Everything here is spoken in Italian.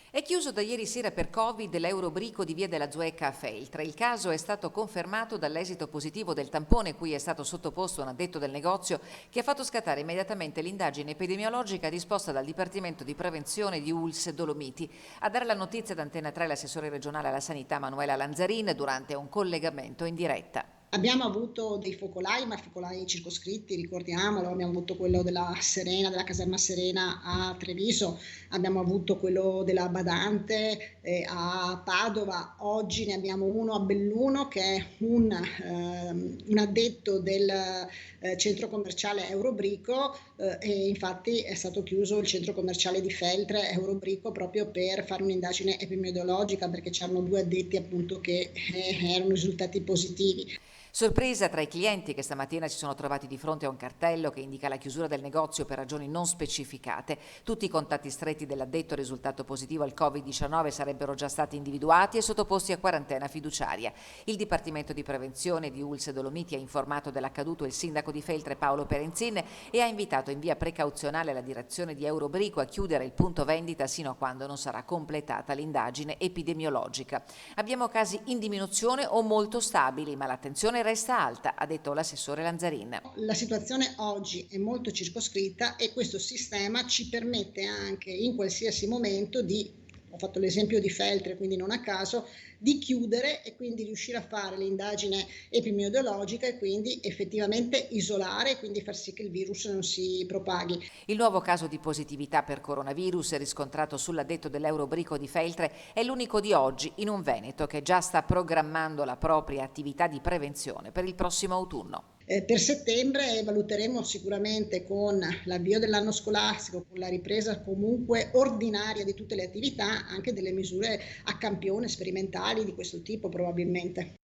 È chiuso da ieri sera per Covid l'Eurobrico di Via della Zuecca a Feltre. Il caso è stato confermato dall'esito positivo del tampone cui è stato sottoposto un addetto del negozio, che ha fatto scattare immediatamente l'indagine epidemiologica disposta dal Dipartimento di Prevenzione di ULSS Dolomiti. A dare la notizia ad Antena 3 l'assessore regionale alla sanità Manuela Lanzarin durante un collegamento in diretta. Abbiamo avuto dei focolai, ma focolai circoscritti, ricordiamolo, abbiamo avuto quello della Serena, della caserma Serena a Treviso, abbiamo avuto quello della Badante a Padova, oggi ne abbiamo uno a Belluno che è un addetto del centro commerciale Eurobrico e infatti è stato chiuso il centro commerciale di Feltre Eurobrico proprio per fare un'indagine epidemiologica perché c'erano due addetti appunto che erano risultati positivi. Sorpresa tra i clienti che stamattina si sono trovati di fronte a un cartello che indica la chiusura del negozio per ragioni non specificate. Tutti i contatti stretti dell'addetto risultato positivo al Covid-19 sarebbero già stati individuati e sottoposti a quarantena fiduciaria. Il Dipartimento di Prevenzione di ULSS Dolomiti ha informato dell'accaduto il sindaco di Feltre Paolo Perenzin e ha invitato in via precauzionale la direzione di Eurobrico a chiudere il punto vendita sino a quando non sarà completata l'indagine epidemiologica. Abbiamo casi in diminuzione o molto stabili, ma l'attenzione resta alta, ha detto l'assessore Lanzarin. La situazione oggi è molto circoscritta e questo sistema ci permette anche in qualsiasi momento ho fatto l'esempio di Feltre, quindi non a caso, di chiudere e quindi riuscire a fare l'indagine epidemiologica e quindi effettivamente isolare e quindi far sì che il virus non si propaghi. Il nuovo caso di positività per coronavirus riscontrato sull'addetto dell'Eurobrico di Feltre è l'unico di oggi in un Veneto che già sta programmando la propria attività di prevenzione per il prossimo autunno. Per settembre valuteremo sicuramente con l'avvio dell'anno scolastico, con la ripresa comunque ordinaria di tutte le attività, anche delle misure a campione sperimentali di questo tipo probabilmente.